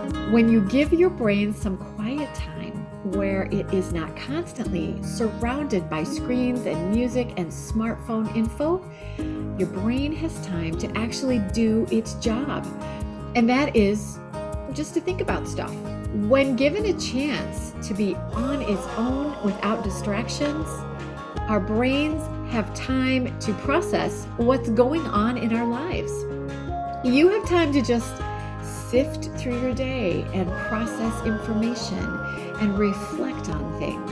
When you give your brain some quiet time where it is not constantly surrounded by screens and music and smartphone info, your brain has time to actually do its job. And that is just to think about stuff. When given a chance to be on its own without distractions, our brains have time to process what's going on in our lives. You have time to just sift through your day and process information and reflect on things.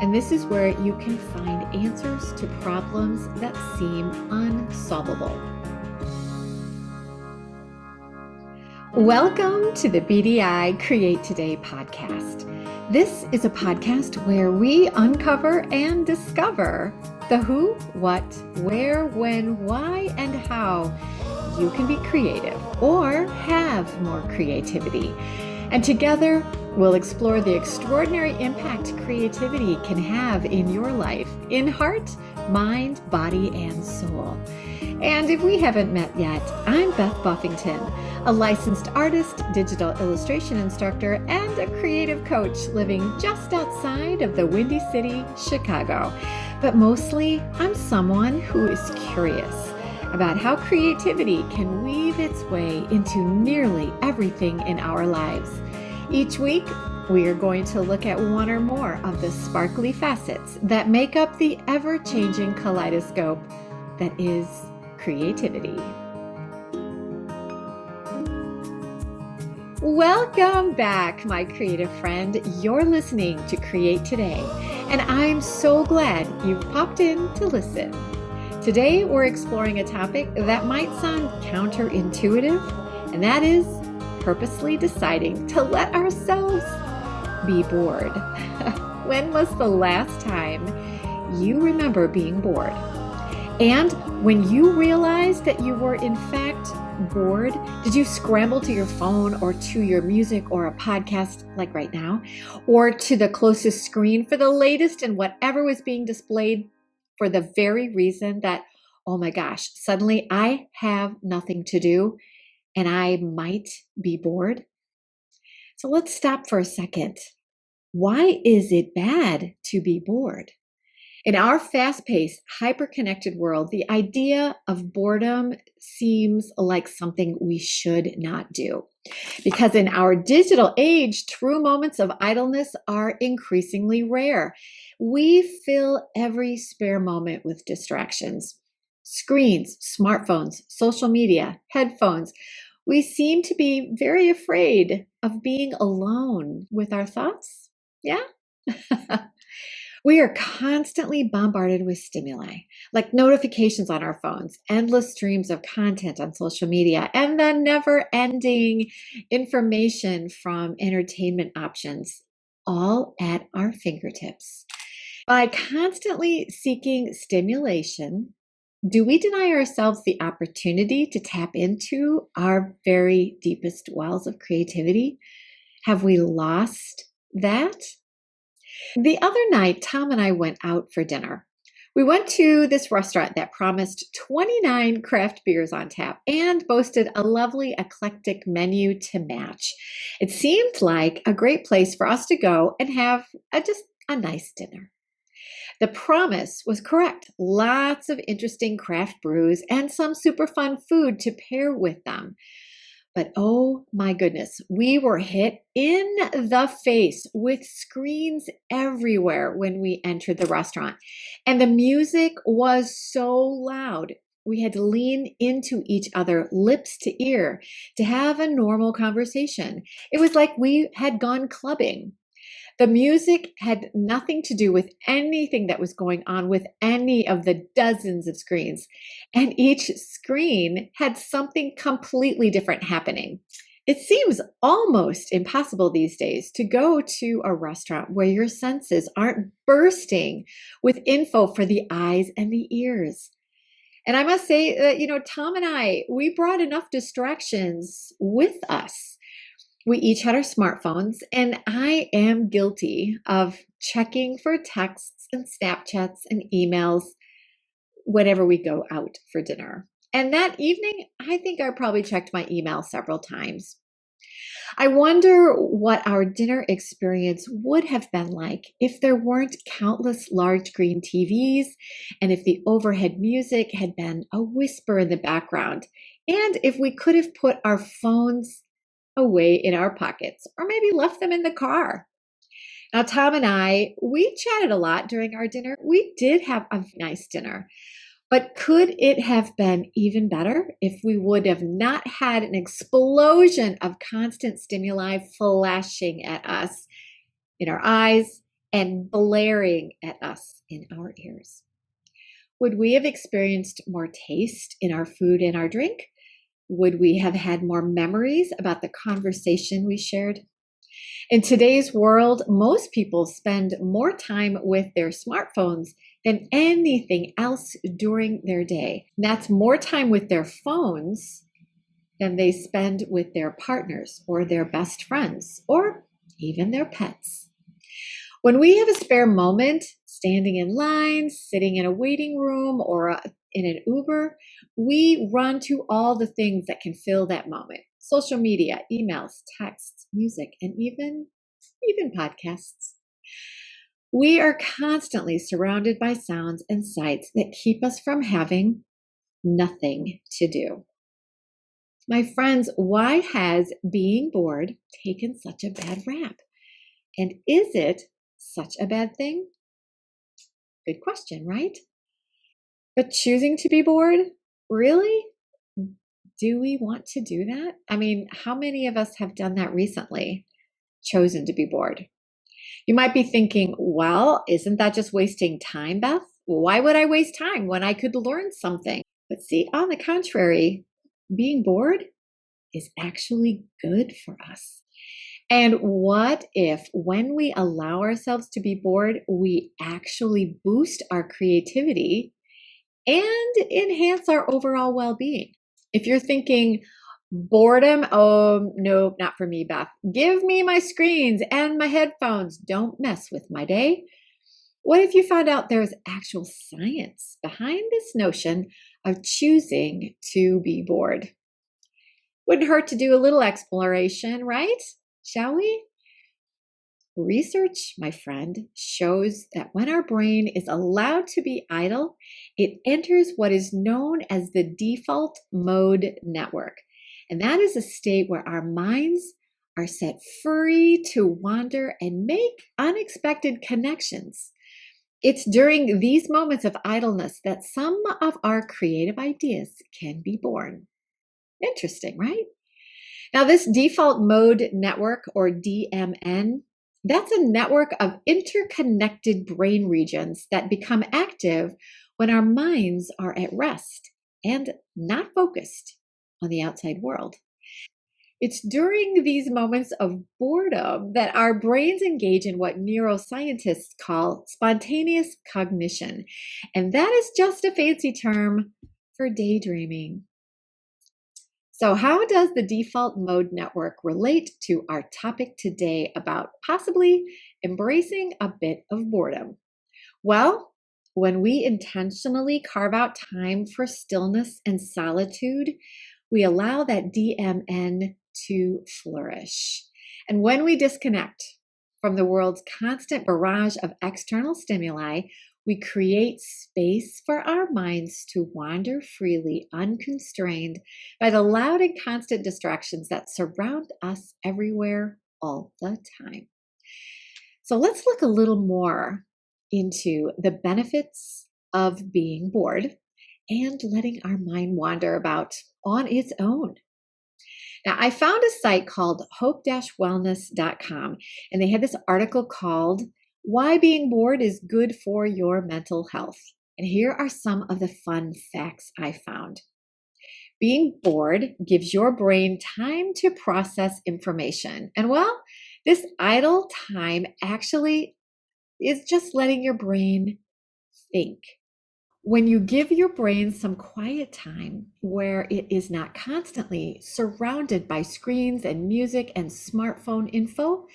And this is where you can find answers to problems that seem unsolvable. Welcome to the BDI Create Today podcast. This is a podcast where we uncover and discover the who, what, where, when, why, and how you can be creative or have more creativity. And together, we'll explore the extraordinary impact creativity can have in your life, in heart, mind, body, and soul. And if we haven't met yet, I'm Beth Buffington, a licensed artist, digital illustration instructor, and a creative coach living just outside of the Windy City, Chicago. But mostly, I'm someone who is curious about how creativity can weave its way into nearly everything in our lives. Each week, we are going to look at one or more of the sparkly facets that make up the ever-changing kaleidoscope that is creativity. Welcome back, my creative friend. You're listening to Create Today, and I'm so glad you've popped in to listen. Today, we're exploring a topic that might sound counterintuitive, and that is purposely deciding to let ourselves be bored. When was the last time you remember being bored? And when you realized that you were in fact bored, did you scramble to your phone or to your music or a podcast like right now, or to the closest screen for the latest and whatever was being displayed for the very reason that, oh my gosh, suddenly I have nothing to do and I might be bored? So let's stop for a second. Why is it bad to be bored? In our fast-paced, hyper-connected world, the idea of boredom seems like something we should not do. Because in our digital age, true moments of idleness are increasingly rare. We fill every spare moment with distractions. Screens, smartphones, social media, headphones. We seem to be very afraid of being alone with our thoughts. Yeah? We are constantly bombarded with stimuli, like notifications on our phones, endless streams of content on social media, and the never-ending information from entertainment options, all at our fingertips. By constantly seeking stimulation, do we deny ourselves the opportunity to tap into our very deepest wells of creativity? Have we lost that? The other night, Tom and I went out for dinner. We went to this restaurant that promised 29 craft beers on tap and boasted a lovely eclectic menu to match. It seemed like a great place for us to go and have just a nice dinner. The promise was correct. Lots of interesting craft brews and some super fun food to pair with them. But oh my goodness, we were hit in the face with screens everywhere when we entered the restaurant. And the music was so loud. We had to lean into each other, lips to ear, to have a normal conversation. It was like we had gone clubbing. The music had nothing to do with anything that was going on with any of the dozens of screens. And each screen had something completely different happening. It seems almost impossible these days to go to a restaurant where your senses aren't bursting with info for the eyes and the ears. And I must say that, Tom and I, we brought enough distractions with us. We each had our smartphones, and I am guilty of checking for texts and Snapchats and emails whenever we go out for dinner. And that evening, I think I probably checked my email several times. I wonder what our dinner experience would have been like if there weren't countless large screen TVs and if the overhead music had been a whisper in the background, and if we could have put our phones away in our pockets or maybe left them in the car. Now, Tom and I, we chatted a lot during our dinner. We did have a nice dinner. But could it have been even better if we would have not had an explosion of constant stimuli flashing at us in our eyes and blaring at us in our ears? Would we have experienced more taste in our food and our drink? Would we have had more memories about the conversation we shared? In today's world, most people spend more time with their smartphones than anything else during their day. And that's more time with their phones than they spend with their partners or their best friends or even their pets. When we have a spare moment, standing in line, sitting in a waiting room, or in an Uber, we run to all the things that can fill that moment. Social media, emails, texts, music, and even podcasts. We are constantly surrounded by sounds and sights that keep us from having nothing to do. My friends, why has being bored taken such a bad rap? And is it such a bad thing? Good question, right? But choosing to be bored, really? Do we want to do that? I mean, how many of us have done that recently? Chosen to be bored. You might be thinking, well, isn't that just wasting time, Beth? Why would I waste time when I could learn something? But see, on the contrary, being bored is actually good for us. And what if, when we allow ourselves to be bored, we actually boost our creativity and enhance our overall well being? If you're thinking, boredom, oh, no, not for me, Beth. Give me my screens and my headphones. Don't mess with my day. What if you found out there's actual science behind this notion of choosing to be bored? Wouldn't hurt to do a little exploration, right? Shall we? Research, my friend, shows that when our brain is allowed to be idle, it enters what is known as the default mode network. And that is a state where our minds are set free to wander and make unexpected connections. It's during these moments of idleness that some of our creative ideas can be born. Interesting, right? Now, this default mode network, or DMN, that's a network of interconnected brain regions that become active when our minds are at rest and not focused on the outside world. It's during these moments of boredom that our brains engage in what neuroscientists call spontaneous cognition. And that is just a fancy term for daydreaming. So, how does the default mode network relate to our topic today about possibly embracing a bit of boredom? Well, when we intentionally carve out time for stillness and solitude, we allow that DMN to flourish. And when we disconnect from the world's constant barrage of external stimuli, we create space for our minds to wander freely, unconstrained by the loud and constant distractions that surround us everywhere all the time. So let's look a little more into the benefits of being bored and letting our mind wander about on its own. Now, I found a site called hope-wellness.com, and they had this article called Why Being Bored is Good for Your Mental Health. And here are some of the fun facts I found. Being bored gives your brain time to process information. And well, this idle time actually is just letting your brain think. When you give your brain some quiet time where it is not constantly surrounded by screens and music and smartphone info,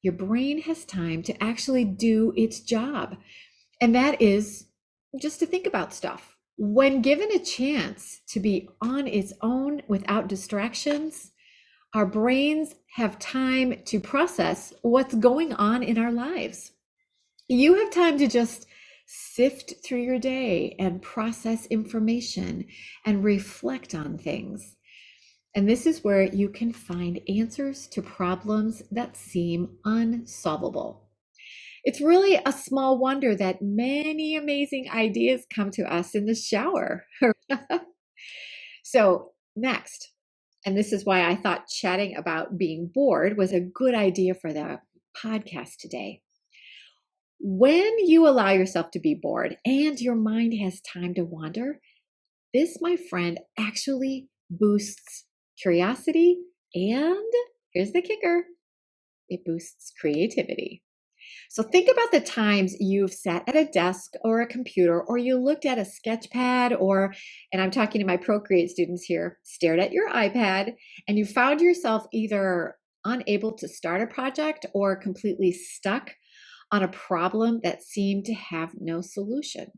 your brain has time to actually do its job. And that is just to think about stuff. When given a chance to be on its own without distractions, our brains have time to process what's going on in our lives. You have time to just sift through your day and process information and reflect on things. And this is where you can find answers to problems that seem unsolvable. It's really a small wonder that many amazing ideas come to us in the shower. So, next, and this is why I thought chatting about being bored was a good idea for the podcast today. When you allow yourself to be bored and your mind has time to wander, this, my friend, actually boosts curiosity and here's the kicker, it boosts creativity. So think about the times you've sat at a desk or a computer, or you looked at a sketch pad, or, and I'm talking to my Procreate students here, stared at your iPad, and you found yourself either unable to start a project or completely stuck on a problem that seemed to have no solution.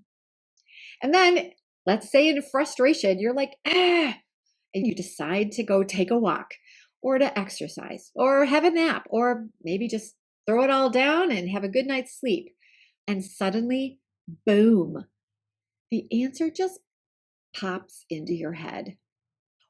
And then, let's say in frustration, you're like, and you decide to go take a walk or to exercise or have a nap or maybe just throw it all down and have a good night's sleep. And suddenly, boom, the answer just pops into your head.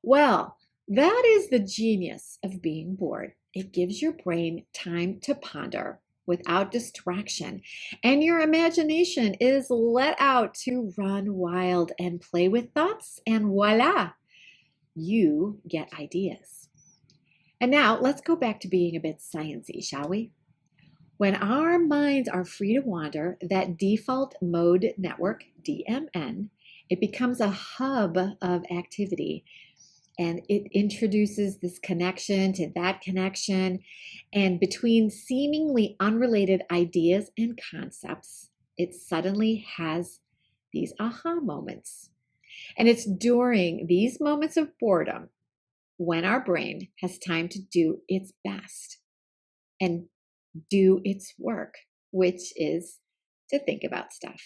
Well, that is the genius of being bored. It gives your brain time to ponder without distraction, and your imagination is let out to run wild and play with thoughts, and voila, you get ideas. And now let's go back to being a bit sciencey, shall we? When our minds are free to wander, that default mode network, DMN, it becomes a hub of activity, and it introduces this connection to that connection. And between seemingly unrelated ideas and concepts, it suddenly has these aha moments. And it's during these moments of boredom when our brain has time to do its best and do its work, which is to think about stuff.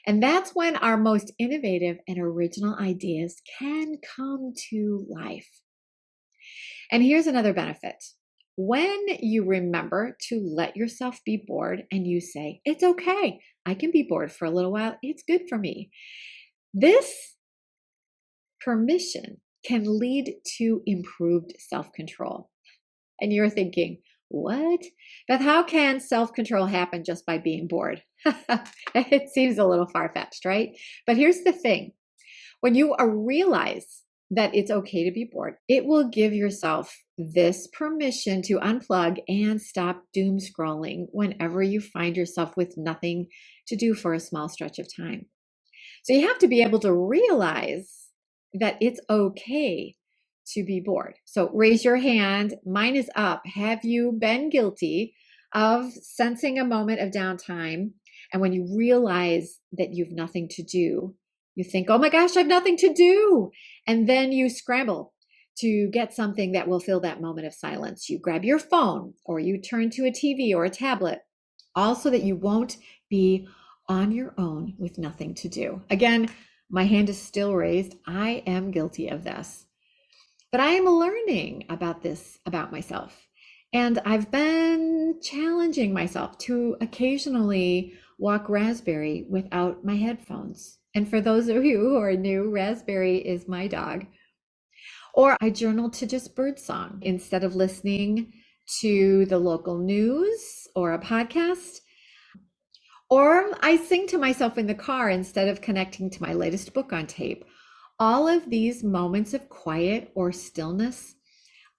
And that's when our most innovative and original ideas can come to life. And here's another benefit. When you remember to let yourself be bored and you say, it's okay, I can be bored for a little while, it's good for me. This permission can lead to improved self-control. And you're thinking, what? Beth, how can self-control happen just by being bored? It seems a little far-fetched, right? But here's the thing. When you realize that it's okay to be bored, it will give yourself this permission to unplug and stop doom scrolling whenever you find yourself with nothing to do for a small stretch of time. So you have to be able to realize that it's okay to be bored. So raise your hand. Mine is up. Have you been guilty of sensing a moment of downtime? And when you realize that you've nothing to do, you think, oh my gosh, I have nothing to do. And then you scramble to get something that will fill that moment of silence. You grab your phone or you turn to a TV or a tablet, all so that you won't be on your own with nothing to do. Again, my hand is still raised. I am guilty of this. But I am learning about this about myself. And I've been challenging myself to occasionally walk Raspberry without my headphones. And for those of you who are new, Raspberry is my dog. Or I journal to just birdsong instead of listening to the local news or a podcast. Or I sing to myself in the car instead of connecting to my latest book on tape. All of these moments of quiet or stillness,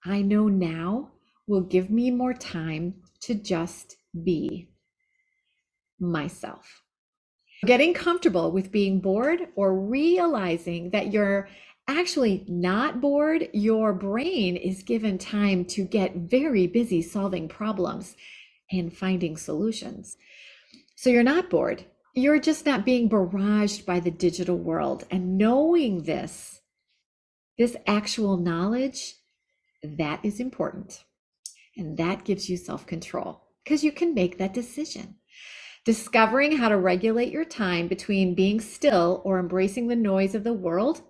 I know now will give me more time to just be myself. Getting comfortable with being bored or realizing that you're actually not bored, your brain is given time to get very busy solving problems and finding solutions. So you're not bored. You're just not being barraged by the digital world. And knowing this actual knowledge, that is important. And that gives you self-control because you can make that decision. Discovering how to regulate your time between being still or embracing the noise of the world,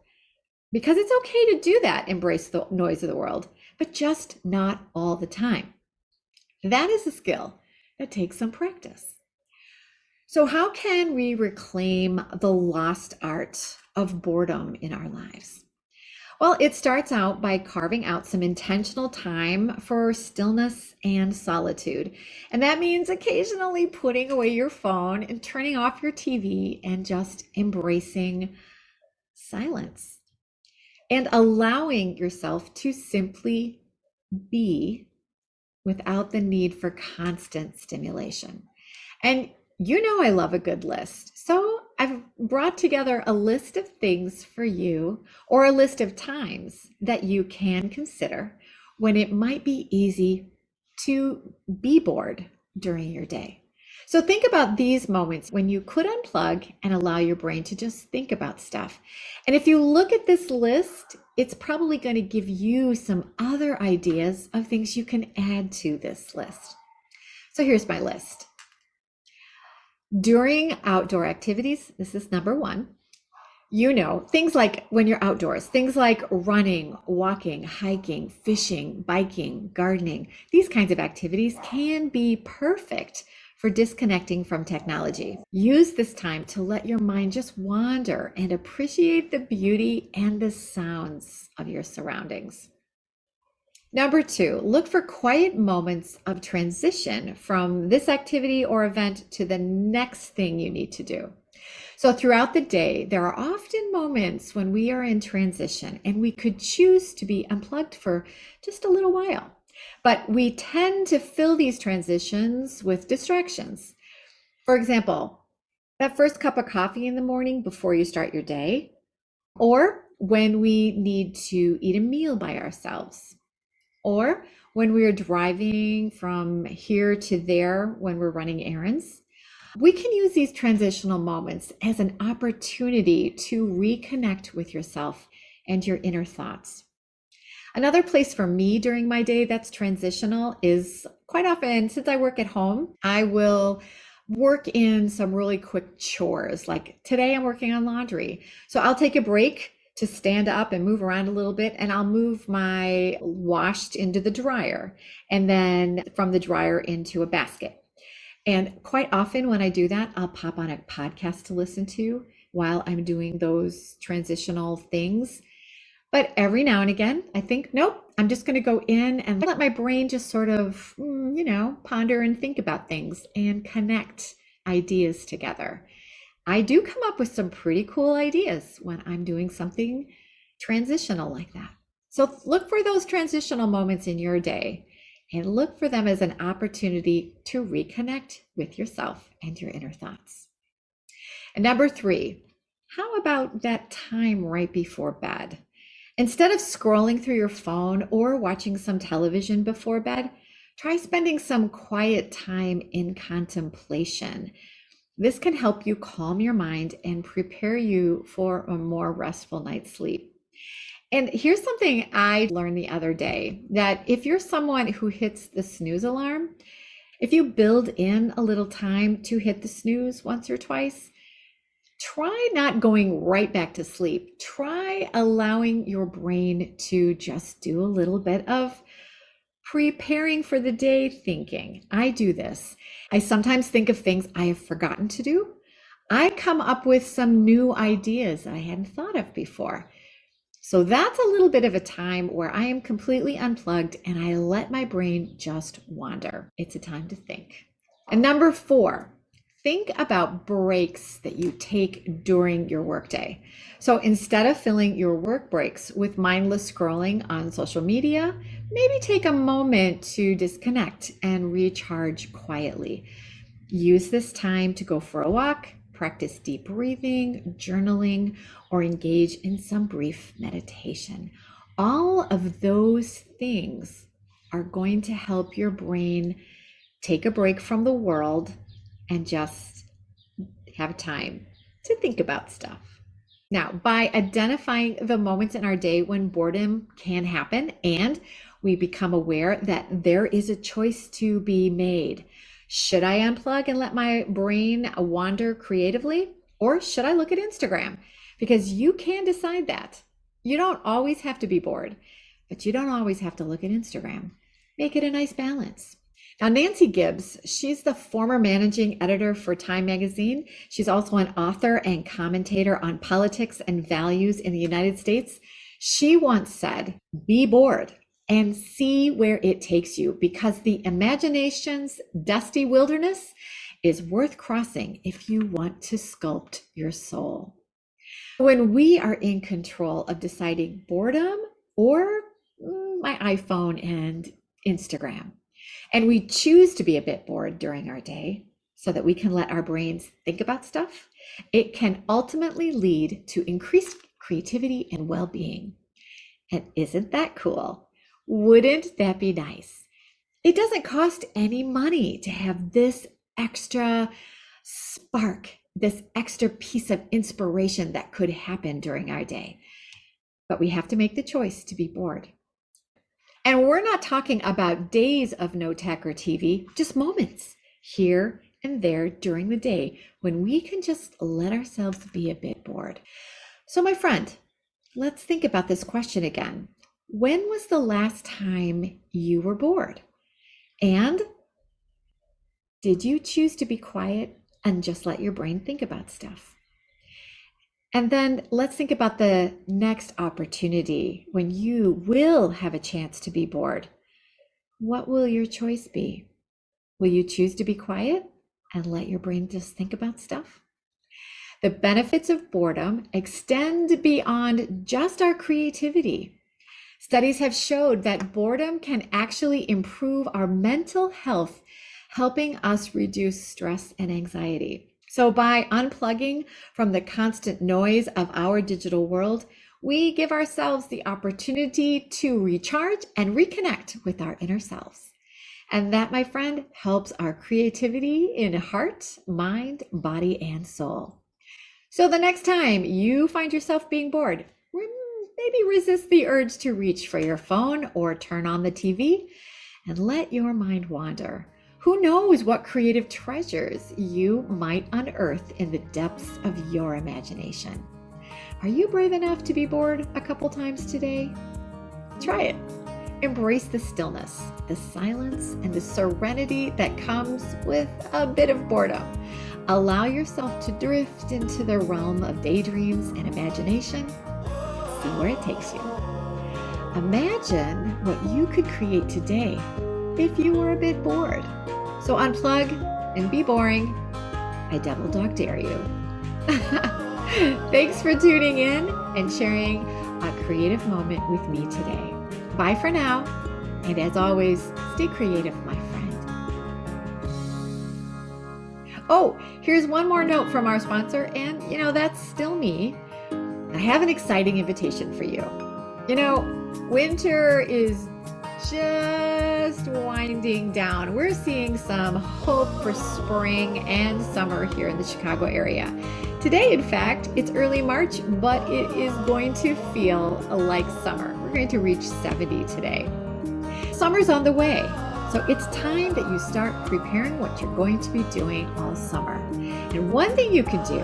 because it's okay to do that, embrace the noise of the world, but just not all the time. That is a skill that takes some practice. So, how can we reclaim the lost art of boredom in our lives? Well, it starts out by carving out some intentional time for stillness and solitude. And that means occasionally putting away your phone and turning off your TV and just embracing silence and allowing yourself to simply be without the need for constant stimulation. And you know I love a good list. So I've brought together a list of things for you, or a list of times that you can consider when it might be easy to be bored during your day. So think about these moments when you could unplug and allow your brain to just think about stuff. And if you look at this list, it's probably going to give you some other ideas of things you can add to this list. So here's my list. During outdoor activities, this is number one. You know, things like when you're outdoors, things like running, walking, hiking, fishing, biking, gardening, these kinds of activities can be perfect for disconnecting from technology. Use this time to let your mind just wander and appreciate the beauty and the sounds of your surroundings. Number two, look for quiet moments of transition from this activity or event to the next thing you need to do. So throughout the day, there are often moments when we are in transition and we could choose to be unplugged for just a little while. But we tend to fill these transitions with distractions. For example, that first cup of coffee in the morning before you start your day, or when we need to eat a meal by ourselves, or when we are driving from here to there when we're running errands. We can use these transitional moments as an opportunity to reconnect with yourself and your inner thoughts. Another place for me during my day that's transitional is quite often, since I work at home, I will work in some really quick chores. Like today, I'm working on laundry. So I'll take a break to stand up and move around a little bit, and I'll move my washed into the dryer and then from the dryer into a basket. And quite often when I do that, I'll pop on a podcast to listen to while I'm doing those transitional things. But every now and again, I think, nope, I'm just going to go in and let my brain just sort of, ponder and think about things and connect ideas together. I do come up with some pretty cool ideas when I'm doing something transitional like that. So look for those transitional moments in your day and look for them as an opportunity to reconnect with yourself and your inner thoughts. And number three, how about that time right before bed? Instead of scrolling through your phone or watching some television before bed, try spending some quiet time in contemplation. This can help you calm your mind and prepare you for a more restful night's sleep. And here's something I learned the other day, that if you're someone who hits the snooze alarm, if you build in a little time to hit the snooze once or twice, try not going right back to sleep. Try allowing your brain to just do a little bit of preparing for the day thinking. I do this. I sometimes think of things I have forgotten to do. I come up with some new ideas that I hadn't thought of before. So that's a little bit of a time where I am completely unplugged and I let my brain just wander. It's a time to think. And number four, think about breaks that you take during your workday. So instead of filling your work breaks with mindless scrolling on social media, maybe take a moment to disconnect and recharge quietly. Use this time to go for a walk, practice deep breathing, journaling, or engage in some brief meditation. All of those things are going to help your brain take a break from the world and just have time to think about stuff. Now, by identifying the moments in our day when boredom can happen and we become aware that there is a choice to be made. Should I unplug and let my brain wander creatively? Or should I look at Instagram? Because you can decide that. You don't always have to be bored, but you don't always have to look at Instagram. Make it a nice balance. Now, Nancy Gibbs, she's the former managing editor for Time magazine. She's also an author and commentator on politics and values in the United States. She once said, be bored and see where it takes you, because the imagination's dusty wilderness is worth crossing if you want to sculpt your soul. When we are in control of deciding boredom or my iPhone and Instagram, and we choose to be a bit bored during our day so that we can let our brains think about stuff, it can ultimately lead to increased creativity and well-being. And isn't that cool? Wouldn't that be nice? It doesn't cost any money to have this extra spark, this extra piece of inspiration that could happen during our day. But we have to make the choice to be bored. And we're not talking about days of no tech or TV, just moments here and there during the day when we can just let ourselves be a bit bored. So my friend, let's think about this question again. When was the last time you were bored? And did you choose to be quiet and just let your brain think about stuff? And then let's think about the next opportunity when you will have a chance to be bored. What will your choice be? Will you choose to be quiet and let your brain just think about stuff? The benefits of boredom extend beyond just our creativity. Studies have showed that boredom can actually improve our mental health, helping us reduce stress and anxiety. So by unplugging from the constant noise of our digital world, we give ourselves the opportunity to recharge and reconnect with our inner selves. And that, my friend, helps our creativity in heart, mind, body, and soul. So the next time you find yourself being bored, maybe resist the urge to reach for your phone or turn on the TV and let your mind wander. Who knows what creative treasures you might unearth in the depths of your imagination? Are you brave enough to be bored a couple times today? Try it. Embrace the stillness, the silence, and the serenity that comes with a bit of boredom. Allow yourself to drift into the realm of daydreams and imagination. See where it takes you. Imagine what you could create today if you were a bit bored. So unplug and be boring. I double dog dare you. Thanks for tuning in and sharing a creative moment with me today. Bye for now. And as always, stay creative, my friend. Oh, here's one more note from our sponsor. And that's still me. I have an exciting invitation for you. Winter is just winding down. We're seeing some hope for spring and summer here in the Chicago area. Today, in fact, it's early March, but it is going to feel like summer. We're going to reach 70 today. Summer's on the way, so it's time that you start preparing what you're going to be doing all summer. And one thing you can do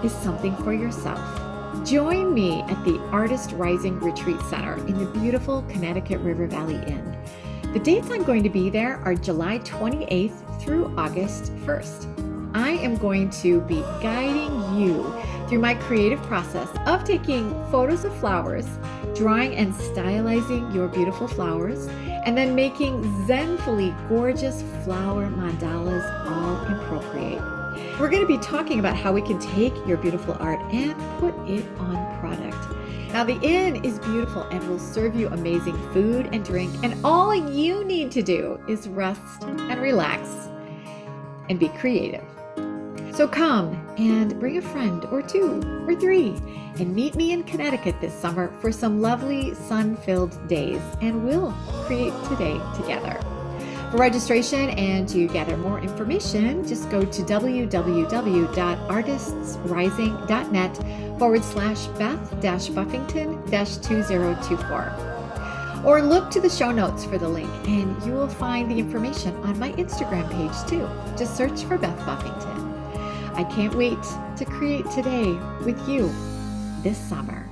is something for yourself. Join me at the Artist Rising Retreat Center in the beautiful Connecticut River Valley Inn. The dates I'm going to be there are July 28th through August 1st. I am going to be guiding you through my creative process of taking photos of flowers, drawing and stylizing your beautiful flowers, and then making zenfully gorgeous flower mandalas all in Procreate. We're going to be talking about how we can take your beautiful art and put it on product. Now, the inn is beautiful and will serve you amazing food and drink, and all you need to do is rest and relax and be creative. So come and bring a friend or two or three and meet me in Connecticut this summer for some lovely sun-filled days, and we'll create today together. For registration and to gather more information, just go to www.artistsrising.net/Beth-Buffington-2024. Or look to the show notes for the link, and you will find the information on my Instagram page too. Just search for Beth Buffington. I can't wait to create today with you this summer.